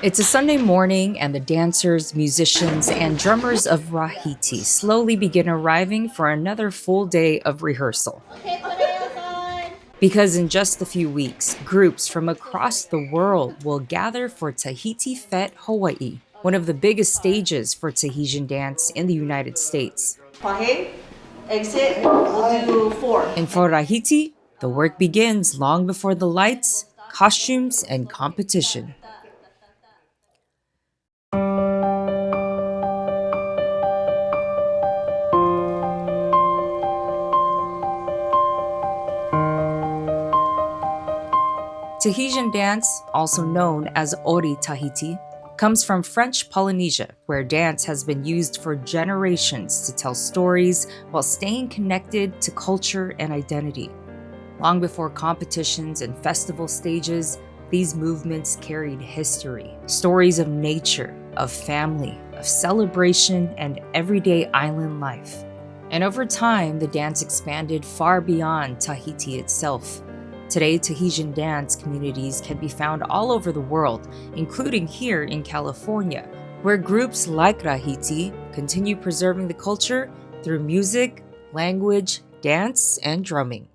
It's a Sunday morning, and the dancers, musicians, and drummers of Rahiti slowly begin arriving for another full day of rehearsal. Because in just a few weeks, groups from across the world will gather for Tahiti Fête Hawai'i, one of the biggest stages for Tahitian dance in the United States. Exit, we'll do 4. And for Rahiti, the work begins long before the lights, costumes, and competition. Tahitian dance, also known as Ori Tahiti, comes from French Polynesia, where dance has been used for generations to tell stories while staying connected to culture and identity. Long before competitions and festival stages, these movements carried history, stories of nature, of family, of celebration, and everyday island life. And over time, the dance expanded far beyond Tahiti itself. Today, Tahitian dance communities can be found all over the world, including here in California, where groups like Rahiti continue preserving the culture through music, language, dance, and drumming.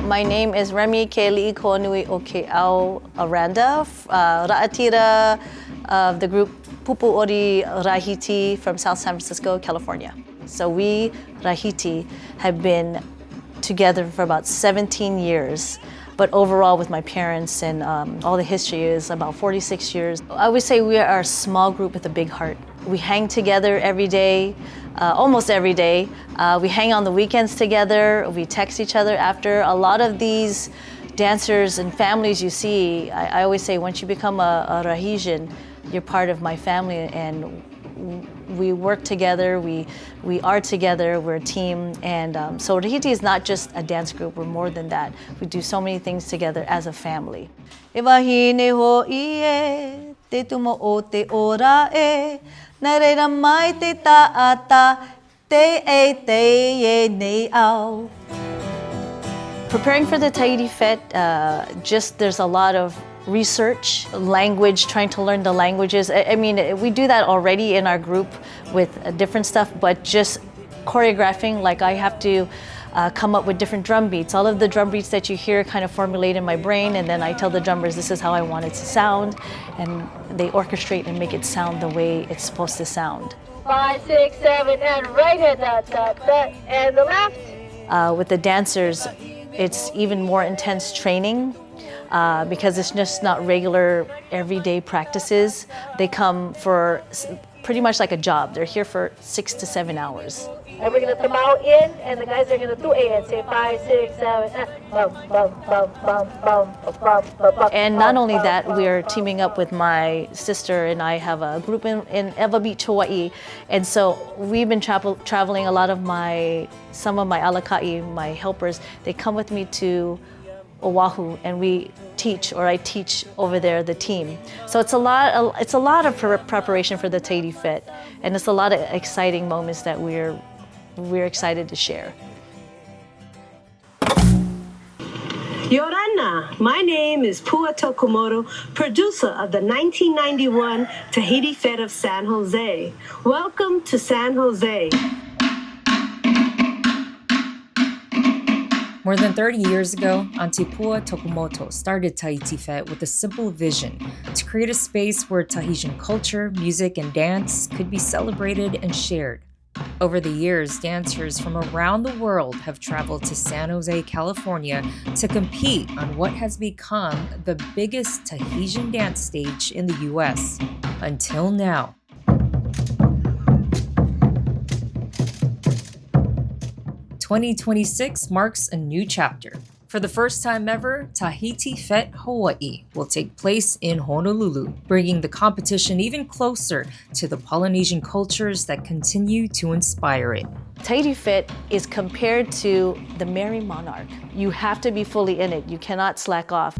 My name is Remy Keli Konui Okeau Aranda, Ra'atira of the group Pupu Ori Rahiti from South San Francisco, California. So we, Rahiti, have been together for about 17 years, but overall with my parents and all the history is about 46 years. I would say we are a small group with a big heart. We hang together every day, almost every day. We hang on the weekends together. We text each other after. A lot of these dancers and families you see, I always say once you become a Rahitian, you're part of my family, and we work together, we are together, we're a team. And so Rahiti is not just a dance group, we're more than that. We do so many things together as a family. Preparing for the Tahiti Fête, there's a lot of research, language, trying to learn the languages. I mean, we do that already in our group with different stuff, but just choreographing, like I have to come up with different drum beats. All of the drum beats that you hear kind of formulate in my brain, and then I tell the drummers this is how I want it to sound, and they orchestrate and make it sound the way it's supposed to sound. 5, 6, 7, and right hand, and the left. With the dancers, it's even more intense training because it's just not regular everyday practices. They come for pretty much like a job. They're here for 6 to 7 hours. And we're going to come out in, and the guys are going to do A and say 5, 6, 7, bum, bum, bum, bum, bum, bum, bum. And not only that, we are teaming up with my sister, and I have a group in Ewa Beach, Hawaii. And so we've been traveling. A lot of some of my alakai, my helpers, they come with me to Oahu, and I teach over there the team. So it's a lot of preparation for the Tahiti Fête, and it's a lot of exciting moments that we're excited to share. Yorana, my name is Pua Tokumoto, producer of the 1991 Tahiti Fête of San Jose. Welcome to San Jose. More than 30 years ago, Auntie Pua Tokumoto started Tahiti Fête with a simple vision to create a space where Tahitian culture, music, and dance could be celebrated and shared. Over the years, dancers from around the world have traveled to San Jose, California to compete on what has become the biggest Tahitian dance stage in the US. Until now. 2026 marks a new chapter. For the first time ever, Tahiti Fête Hawai'i will take place in Honolulu, bringing the competition even closer to the Polynesian cultures that continue to inspire it. Tahiti Fête is compared to the Merry Monarch. You have to be fully in it. You cannot slack off.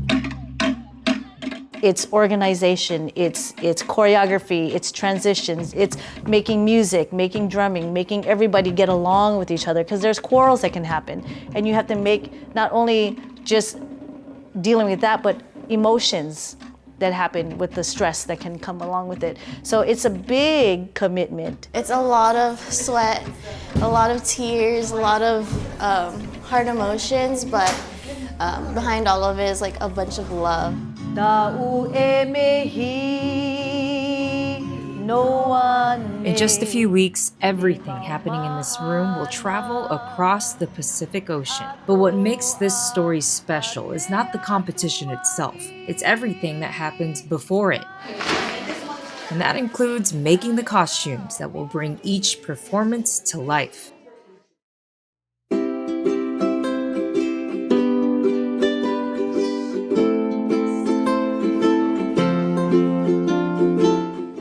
It's organization, it's choreography, it's transitions, it's making music, making drumming, making everybody get along with each other, because there's quarrels that can happen. And you have to make not only just dealing with that, but emotions that happen with the stress that can come along with it. So it's a big commitment. It's a lot of sweat, a lot of tears, a lot of hard emotions, but behind all of it is like a bunch of love. In just a few weeks, everything happening in this room will travel across the Pacific Ocean. But what makes this story special is not the competition itself, it's everything that happens before it. And that includes making the costumes that will bring each performance to life.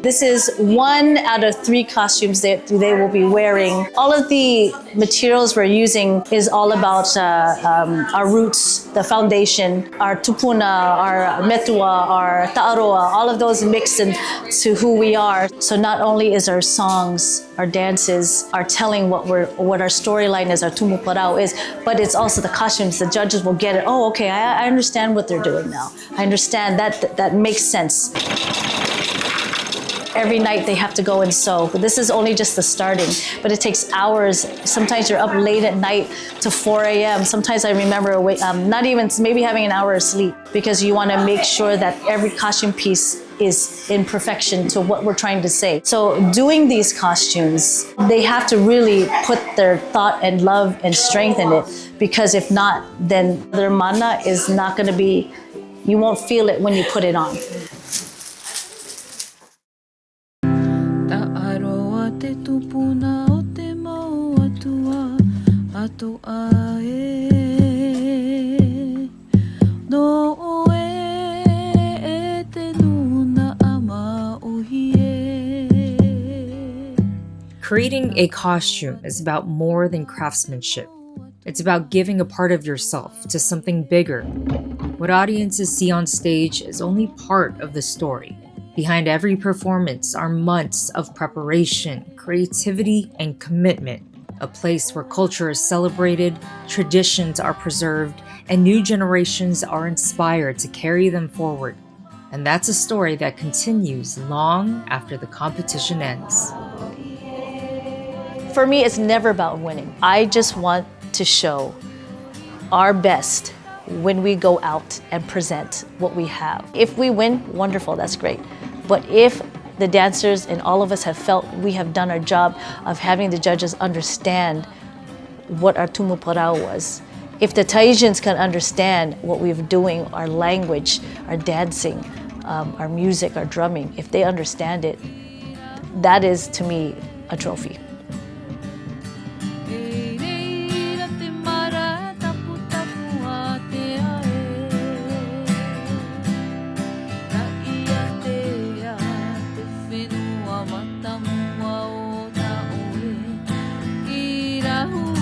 This is 1 out of 3 costumes that they will be wearing. All of the materials we're using is all about our roots, the foundation, our tupuna, our metua, our ta'aroa, all of those mixed into who we are. So not only is our songs, our dances, are telling what our storyline is, our tumuparau is, but it's also the costumes. The judges will get it. Oh, okay, I understand what they're doing now. I understand that makes sense. Every night they have to go and sew. But this is only just the starting, but it takes hours. Sometimes you're up late at night to 4 a.m. Sometimes I remember not even, maybe having an hour of sleep, because you want to make sure that every costume piece is in perfection to what we're trying to say. So doing these costumes, they have to really put their thought and love and strength in it, because if not, then their mana is not going to be, you won't feel it when you put it on. Creating a costume is about more than craftsmanship. It's about giving a part of yourself to something bigger. What audiences see on stage is only part of the story. Behind every performance are months of preparation, creativity, and commitment. A place where culture is celebrated, traditions are preserved, and new generations are inspired to carry them forward. And that's a story that continues long after the competition ends. For me, it's never about winning. I just want to show our best when we go out and present what we have. If we win, wonderful, that's great. But if the dancers and all of us have felt we have done our job of having the judges understand what our tumuparau was, if the Tahitians can understand what we're doing, our language, our dancing, our music, our drumming, if they understand it, that is, to me, a trophy. Rahu